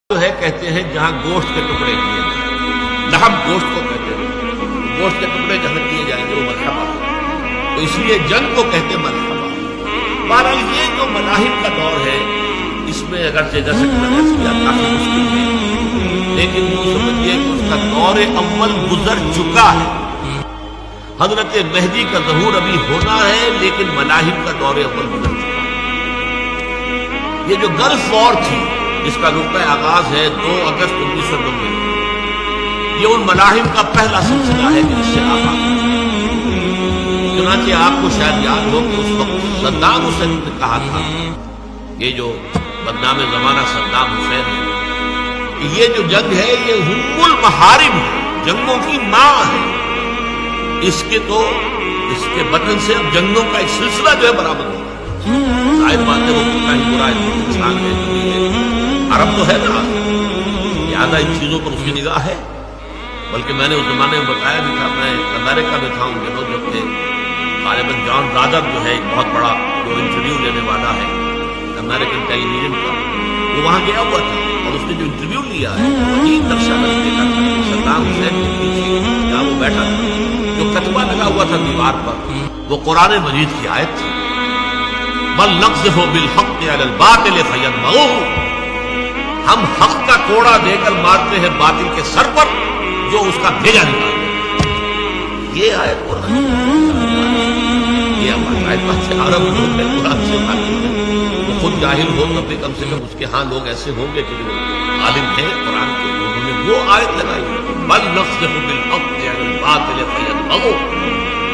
جو ہے کہتے ہیں جہاں گوشت کے ٹکڑے کیے جائیں، لحم گوشت کو کہتے ہیں، گوشت کے ٹکڑے جہاں کیے جائیں گے وہ مرحبا ہے، تو اس لیے جنگ کو کہتے ہیں مرحبا۔ بہرحال یہ جو ملاحم کا دور ہے اس میں اگرچہ جیسے کہ میں نے کیا کافی مشکل ہے، لیکن وہ سمجھیے کہ اس کا دور اول گزر چکا ہے۔ حضرت مہدی کا ظہور ابھی ہونا ہے لیکن ملاحم کا دور اول گزر چکا ہے۔ یہ جو گلف وار تھی جس کا نقطۂ آغاز ہے 2 اگست 1990، یہ ان ملاحم کا پہلا سلسلہ ہے جس سے آغاز ہے۔ چنانچہ آپ کو شاید یاد ہو کہ اس وقت صدام حسین نے کہا تھا، یہ جو بدنام زمانہ صدام حسین ہے، کہ یہ جو جنگ ہے یہ ام المحارم ہے، جنگوں کی ماں ہے، اس کے بدن سے اب جنگوں کا ایک سلسلہ جو ہے برآمد ہوگا۔ ظاہر بات ہے وہ کتنا ہی برا انسان ہے جو بھی ہے، عرب تو ہے نا، لہٰذا ان چیزوں پر اس کی نگاہ ہے۔ بلکہ میں نے اس زمانے میں بتایا بھی تھا، میں امریکہ میں تھا ان دنوں جب کہ غالباً جان رادر جو ہے ایک بہت بڑا جو انٹرویو لینے والا ہے امریکن ٹیلی ویژن کا، وہ وہاں گیا ہوا تھا اور اس نے جو انٹرویو لیا ہے عجیب نقشہ میں نے دیکھا تھا کہ صدام حسین کے پیچھے جہاں وہ بیٹھا تھا جو کتبہ لگا ہوا تھا دیوار پر وہ قرآن مجید کی آیت تھی، بل نقذف بالحق علی الباطل فیدمغه، ہم حق کا کوڑا دے کر مارتے ہیں باطل کے سر پر جو اس کا بھیجا نکالتے ہیں۔ یہ آیت قرآن، یہ ہمارے پاس عرب لوگ ہیں قرآن سے واقف ہیں، وہ خود جاہل ہو تو بھی کم سے کم اس کے ہاں لوگ ایسے ہوں گے کہ جو عالم ہیں قرآن کے، انہوں نے وہ آیت لگائی، بل نقذف بالحق علی الباطل فیدمغه،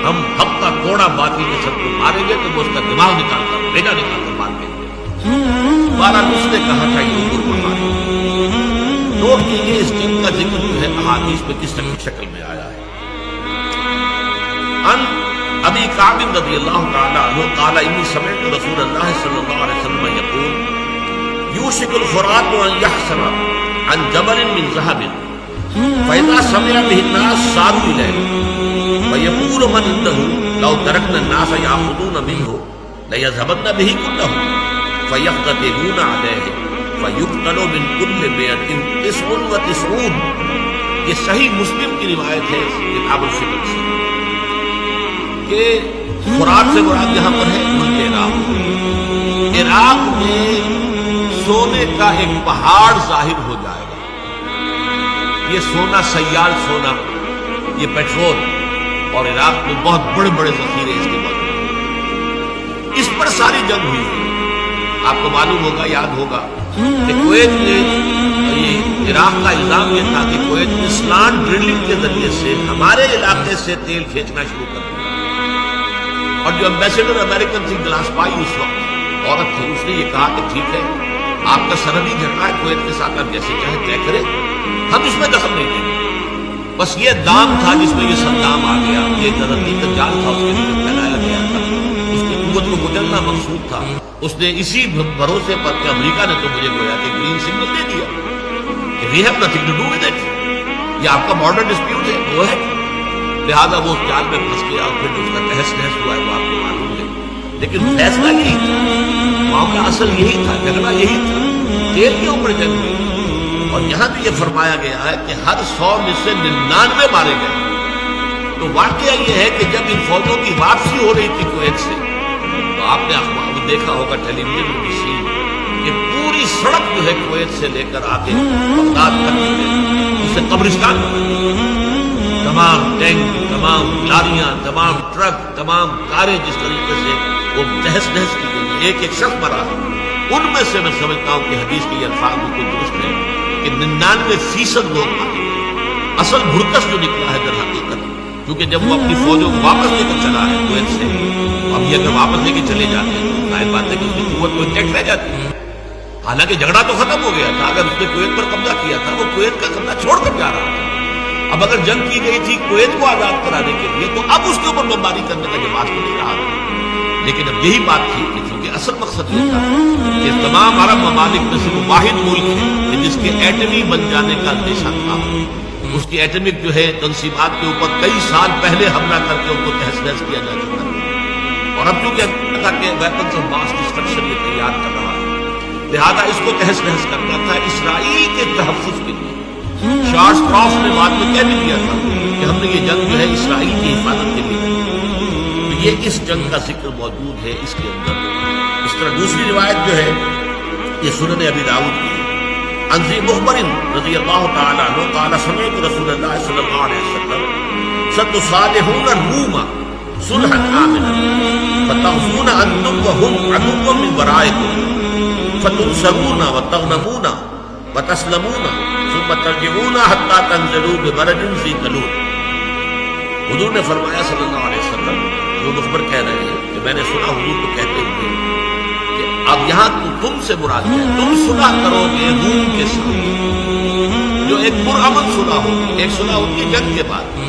ہم حق کا کوڑا باطل کے سر پر ماریں گے تو وہ اس کا دماغ نکال کر بھیجا نکال کر مار دیں گے۔ بہرحال اس نے کہا تھا یہ عمر بخاری، نوٹ کیجیے اس جنگ کا ذکر جو ہے احادیث میں کس طرح کی شکل میں آیا ہے۔ ان ابی کعب رضی اللہ تعالی عنہ قال انی سمعت رسول اللہ صلی اللہ علیہ وسلم یقول یوشک الفرات ان یحسر عن جبل من ذهب فاذا سمع به الناس ساروا الیہ ویقول من عنده لو ترکنا الناس یاخذون منه لیذهبن به كله فیقتتلون علیہ فیقتل من کل 199۔ یہ صحیح مسلم کی روایت ہے کتاب الفطر سے کہ فرات سے مراد یہاں پر ہے ملک عراق، عراق میں سونے کا ایک پہاڑ ظاہر ہو جائے گا، یہ سونا سیال سونا، یہ پیٹرول، اور عراق میں بہت بڑے بڑے ذخیرے اس کے موجود، اس پر ساری جنگ ہوئی ہے۔ آپ کو معلوم ہوگا، یاد ہوگا کہ کویت نے عراق کا الزام یہ تھا کہ کویت نے سلانٹ ڈرلنگ کے ذریعے سے ہمارے علاقے سے تیل کھینچنا شروع کر دیا، اور جو امبیسڈر امریکن تھی گلاس پائی اس وقت عورت تھی، اس نے یہ کہا کہ ٹھیک ہے آپ کا سرحدی جھگڑا ہے کویت کے ساتھ، آپ جیسے چاہیں طے کریں، ہم اس میں دخل نہیں دیں گے۔ بس یہ دام تھا جس میں یہ صدام آ گیا، یہ ترقی کا جال تھا اس کے لیے پھیلایا گیا تھا، اس کی قوت کو کچلنا مقصود تھا۔ اس نے اسی بھروسے پر کہ امریکہ نے تو مجھے گویا کہ گرین سگنل دے دیا کہ we have nothing to do with it, یہ آپ کا بارڈر ڈسپیوٹ ہے، وہ ہے، لہٰذا وہ اس جال میں پھنس گیا اور پھر اس کا تہس نہس ہوا ہے وہ آپ کو معلوم ہے۔ لیکن فیصلہ یہی تھا، معاملہ اصل یہی تھا، جھگڑا یہی تھا، تیل کے اوپر جنگ ہوئی، اور یہاں بھی یہ فرمایا گیا ہے کہ ہر 100 میں سے 99 مارے گئے۔ تو واقعہ یہ ہے کہ جب ان فوجوں کی واپسی ہو رہی تھی کویت سے، تو آپ نے اخبار دیکھا ہوگا ٹیلی ویژن میں بھی سی کہ پوری سڑک جو ہے کویت سے لے کر آگے بغداد تک اسے قبرستان بنا، تمام ٹینک، تمام لاریاں، تمام ٹرک، تمام کاریں جس طریقے سے وہ تہس نہس کی گئی، ایک ایک شخص مرا ہے۔ ان میں سے میں سمجھتا ہوں کہ حدیث کے یہ الفاظ بالکل درست ہے کہ 99% لوگ مارے۔ اصل بھرکس جو نکلا ہے در حقیقت، کیونکہ جب وہ اپنی فوجوں کو واپس لے کر چلا ہے کویت سے، اب یہ اگر واپس لے کے چلے جاتے ہیں تو ظاہر بات ہے کہ اس کی قوت کو انٹیکٹ رہ جاتی ہے۔ حالانکہ جھگڑا تو ختم ہو گیا تھا، اگر اس نے کویت پر قبضہ کیا تھا، وہ کویت کا قبضہ چھوڑ کر جا رہا تھا۔ اب اگر جنگ کی گئی تھی کویت کو آزاد کرانے کے لیے تو اب اس کے اوپر بمباری کرنے کا جواز تو نہیں رہا تھا۔ لیکن اب یہی بات تھی کہ چونکہ اصل مقصد یہ تھا کہ تمام عرب ممالک میں سے وہ واحد ملک ہے کہ جس کے ایٹمی بن جانے کا اندیشہ تھا، اس کی ایٹمک جو ہے تنصیبات کے اوپر کئی سال پہلے حملہ کر کے ان کو تہس نہس کیا جا چکا، اور اب چونکہ ویپنز آف ماس ڈسٹرکشن یہ تیار کر رہا ہے، لہذا اس کو تہس نہس کرنا تھا اسرائیل کے تحفظ کے لیے۔ چارلس کرافٹ نے بعد میں کہہ بھی دیا تھا کہ ہم نے یہ جنگ جو ہے اسرائیل کی حفاظت کے لیے کی۔ تو یہ اس جنگ کا ذکر موجود ہے اس کے اندر۔ اس طرح دوسری روایت جو ہے یہ سنن ابی داؤد کی ہے، عن ذی مخبر رضی اللہ تعالی عنہ قال سمعت رسول اللہ صلی اللہ علیہ وسلم ستصالحون الروم صلحا آمنا فتغزون انتم وهم عدو من ورائكم فتنصرون وتغنمون وتسلمون ثم ترجعون حتى تنزلوا ببرد ذی کلول۔ حضور نے فرمایا صلی اللہ علیہ وسلم، جو مخبر کہہ رہے ہیں کہ میں نے سنا حضور کو کہتے ہوئے کہ اب یہاں تم سے مراد ہے، تم صلح کرو گے روم کے ساتھ، جو ایک پرامن صلح ہوگی، ایک صلح ہوتی ہے جنگ کے بعد،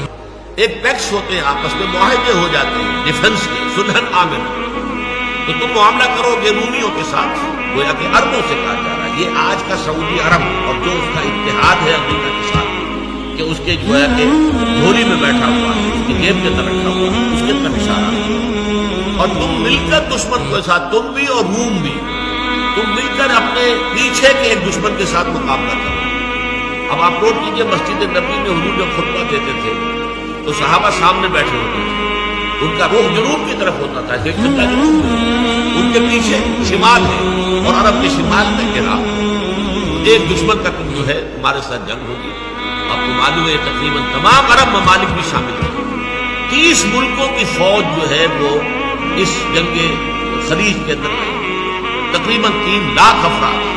ایک پیکس ہوتے ہیں آپس میں، معاہدے ہو جاتے ہیں ڈیفنس کے، صلحن آمن، تو تم معاملہ کرو گے رومیوں کے ساتھ، گویا کہ عربوں سے کہا جا رہا ہے۔ یہ آج کا سعودی عرب اور جو اس کا اتحاد ہے امریکہ کے ساتھ، کہ اس کے گویا کہ دھوری میں بیٹھا ہوا ہے، اس کی جیب کے اندر رکھا ہوا ہے، اس کے طرف اشارہ ہے۔ اور تم مل کر دشمن کے ساتھ، تم بھی اور روم بھی، تم مل کر اپنے پیچھے کے ایک دشمن کے ساتھ مقابلہ کرو۔ اب آپ نوٹ کیجیے، مسجد نبوی میں حضور جب خطبہ دیتے تھے تو صحابہ سامنے بیٹھے ہوتے تھے، ان کا رخ جنوب کی طرف ہوتا تھا، ان کے پیچھے شمال ہے اور عرب کے شمال میں گھرا، ایک دشمن کا تم جو ہے تمہارے ساتھ جنگ ہوگی۔ آپ کو معلوم ہے تقریباً تمام عرب ممالک بھی شامل ہیں، 30 ملکوں کی فوج جو ہے وہ اس جنگ خلیج کے اندر گئی، تقریباً 3 لاکھ افراد،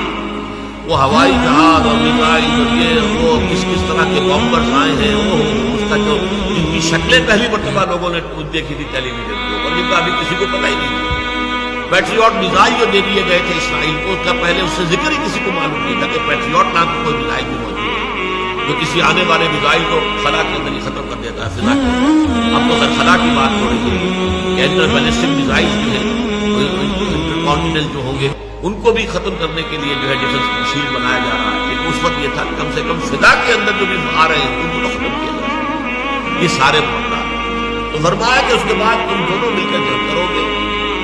وہ ہوائی جہاز اور میزائل اور یہ وہ کس طرح کے بمبرز آئے ہیں، وہ اس کا جو جن کی شکلیں پہلی مرتبہ لوگوں نے دیکھی تھی ٹیلی ویژن کو، اور جن کا ابھی کسی کو پتہ ہی نہیں تھا۔ پیٹریوٹ میزائل جو دے دیے گئے تھے اسرائیل کو، اس کا پہلے اس سے ذکر ہی کسی کو معلوم نہیں تھا کہ پیٹریوٹ نام کا کوئی میزائل بھی موجود ہے جو کسی آنے والے میزائل کو خلا کے اندر ہی ختم کر دیتا ہے، فضا کے۔ اب تو خیر خلا کی بات ہو رہی ہے کہ انٹر بیلسٹک میزائل جو ہے انٹرکانٹیننٹل جو ہوں گے ان کو بھی ختم کرنے کے لیے جو ہے ڈیفنس مشین بنایا جا رہا ہے، لیکن اس وقت یہ تھا کہ کم سے کم فضا کے اندر جو بھی آ رہے ہیں ان کو ختم کیا جائے۔ یہ سارے معاملات تو فرمایا کہ اس کے بعد تم دونوں مل کر جنگ کرو گے،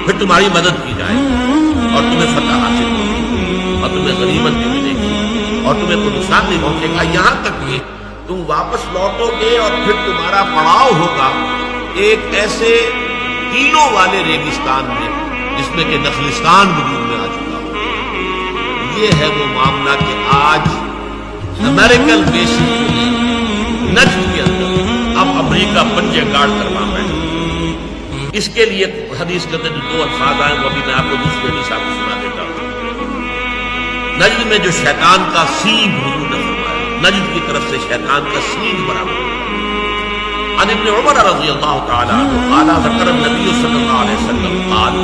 پھر تمہاری مدد کی جائے گی اور تمہیں فتح حاصل ہوگی اور تمہیں غنیمت بھی ملے گی اور تمہیں کوئی نقصان نہیں پہنچے گا، یہاں تک کہ تم واپس لوٹو گے اور پھر تمہارا پڑاؤ ہوگا ایک ایسے ٹینوں والے ریگستان میں جس میں کہ نخلستان وجود میں آ چکا ہو۔ یہ ہے وہ معاملہ کہ آج امریکن بیسز نجد کے اندر اب امریکہ پنجے گاڑ کر وہاں بیٹھا۔ اس کے لیے حدیث کے اندر جو 2 الفاظ آئے وہ ابھی میں آپ کو دوسری حدیث آپ کو سنا دیتا ہوں۔ نجد میں جو شیطان کا سینگ حضور نے فرمایا، نجد کی طرف سے شیطان کا سینگ برابر۔ عن ابن عمر رضی اللہ تعالی عنہ قال ذکر النبی صلی اللہ علیہ وسلم قال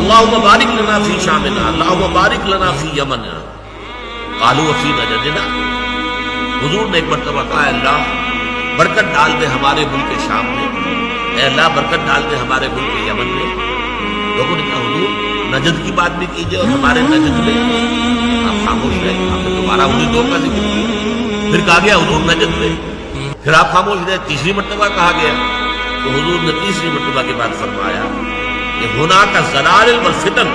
اللهم بارک لنا فی شامنا اللهم بارک لنا فی یمننا قالوا وفی نجدنا۔ حضور نے ایک مرتبہ کہا اللہ برکت ڈال دے ہمارے ملک شام میں، اے اللہ برکت ڈال دے ہمارے ملک یمن میں۔ لوگوں نے کہا حضور نجد کی بات بھی کیجیے اور ہمارے نجد میں۔ آپ خاموش رہے، آپ نے دوبارہ انہیں 2 کا ذکر کیا، پھر کہا گیا حضور نجد میں، پھر آپ خاموش رہے، تیسری مرتبہ کہا گیا تو حضور نے تیسری مرتبہ کے بعد فرمایا کہ ہونا کا زلازل والفتن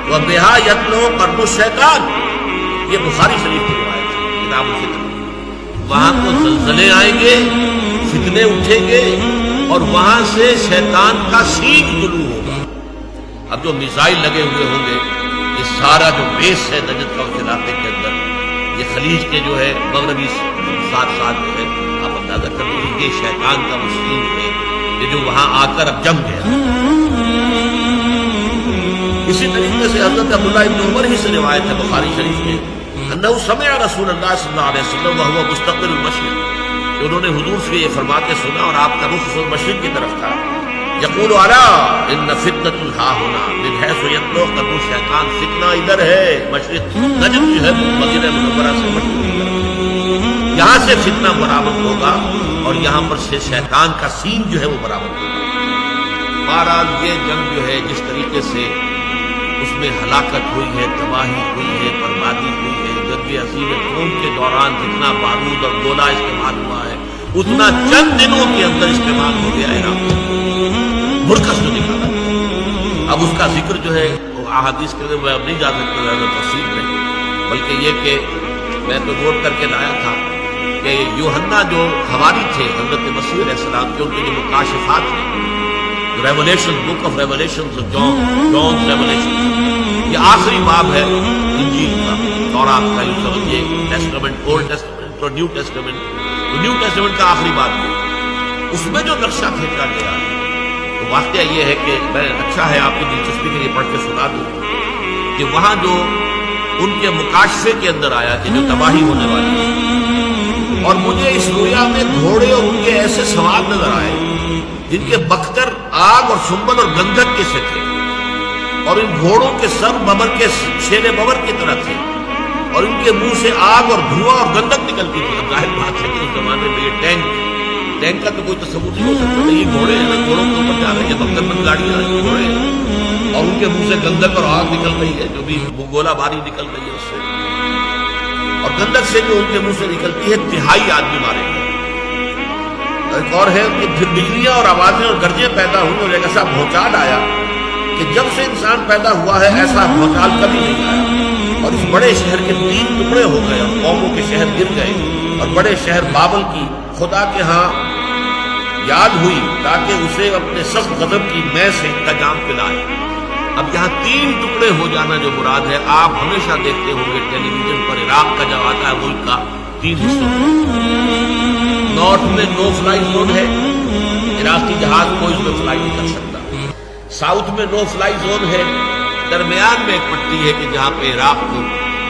وبہا یتلو قرب الشیطان۔ یہ بخاری شریف کی روایت ہے، کتاب الفتن۔ وہاں کو زلزلے آئیں گے، فتنے اٹھیں گے اور وہاں سے شیطان کا سینگ طلوع ہوگا۔ اب جو میزائل لگے ہوئے ہوں گے، یہ سارا جو بیس ہے نجد کا اس علاقے کے اندر، یہ خلیج کے جو ہے مغربی ساتھ جو ہے آپ اندازہ کر لیجیے، یہ شیطان کا وہ سینگ ہے کہ جو وہاں آ کر اب جم گیا۔ اسی طریقے سے حضرت عبداللہ ابن عمر ہی سے روایت ہے بخاری شریف میں، انہ سمع رسول اللہ صلی اللہ علیہ وسلم وهو مستقبل المشرق، کہ انہوں نے حضور سے یہ فرماتے سنا اور آپ کا رخ مشرق کی طرف تھا، یقول الا ان فتنۃ ها هنا من حيث يطلع قرب الشیطان، فتنہ ادھر ہے مشرق، نجد جو ہے مدینہ منورہ سے مشرق کی طرف، یہاں سے فتنہ برآمد ہوگا اور یہاں پر سے شیطان کا سین جو ہے وہ برآمد ہوگا۔ بہرحال یہ جنگ جو ہے جس طریقے سے اس میں ہلاکت ہوئی ہے، تباہی ہوئی ہے، بربادی ہوئی ہے، جنگ عظیم قوم کے دوران جتنا بارود اور گولہ استعمال ہوا ہے اتنا چند دنوں کے اندر استعمال ہو گیا ہے، مرکز جو نکالا۔ اب اس کا ذکر جو ہے وہ احادیث کے میں اب نہیں جا سکتا زیادہ تفصیل میں، بلکہ یہ کہ میں تو نوٹ کر کے لایا تھا کہ یوحنا جو حواری تھے حضرت مسیح علیہ السلام کے، ان کے جو مکاشفات ہیں، revelation, book of revelation, Jones revelation, یہ آخری باب ہے انجیل کا، تورات کا، یوں سمجھیے ٹیسٹمنٹ، اولڈ ٹیسٹمنٹ اور نیو ٹیسٹمنٹ، تو نیو ٹیسٹمنٹ کا آخری باب ہے، اس میں جو نقشہ کھینچا گیا تو واقعہ یہ ہے کہ میں اچھا ہے آپ کی دلچسپی کے لیے پڑھ کے سنا دوں کہ وہاں جو ان کے مکاشفے کے اندر آیا کہ جو تباہی ہونے والی ہے، اور مجھے اس رویا میں گھوڑے اور ان کے ایسے سوار نظر آئے جن کے بختر آگ اور سنبل اور گندھک کے سے تھے، اور ان گھوڑوں کے سر ببر کے شیر ببر کی طرح تھے، اور ان کے منہ سے آگ اور دھواں اور گندھک نکلتی تھی۔ اب ظاہر بات ہے کہ اس زمانے میں یہ ٹینک کا تو کوئی تصور نہیں ہو سکتا، یہ گھوڑے ہیں، گھوڑوں کے اوپر جا رہے ہیں، بختر بند گاڑیاں ہیں، گھوڑے ہیں، اور ان کے منہ سے گندھک اور آگ نکل رہی ہے، جو بھی گولا باری نکل رہی ہے اس سے، اور گندھک سے جو ان کے منہ سے نکلتی ہے، تہائی آدمی مارے گئے۔ ایک اور ہے کہ پھر بجلیاں اور آوازیں اور گرجیں پیدا ہوئی اور ایک ایسا بھونچال آیا کہ جب سے انسان پیدا ہوا ہے ایسا بھونچال کبھی نہیں آیا، اور اس بڑے شہر کے 3 ٹکڑے ہو گئے اور قوموں کے شہر گر گئے، اور بڑے شہر بابل کی خدا کے ہاں یاد ہوئی تاکہ اسے اپنے سخت غضب کی میں سے انتقام پلائے۔ اب یہاں 3 ٹکڑے ہو جانا جو مراد ہے، آپ ہمیشہ دیکھتے ہوں گے ٹیلی ویژن پر عراق کا جب آتا ہے ملک کا 3 حصوں میں، نارتھ میں نو فلائی زون ہے، عراقی جہاز کوئی اس میں فلائی نہیں کر سکتا، ساؤتھ میں نو فلائی زون ہے، درمیان میں ایک پٹی ہے کہ جہاں پہ عراق کو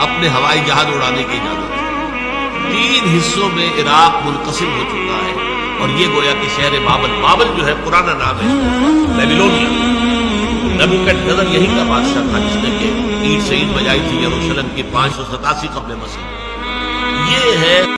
اپنے ہوائی جہاز اڑانے کی اجازت ہے۔ 3 حصوں میں عراق منقسم ہو چکا ہے، اور یہ گویا کہ شہر بابل جو ہے پرانا نام ہے بیبیلونیا، نبوکدنیزر یہی کا بادشاہ تھا جس نے کہ اینٹ سے اینٹ بجائی تھی یروشلم کی 587 قبل مسیح۔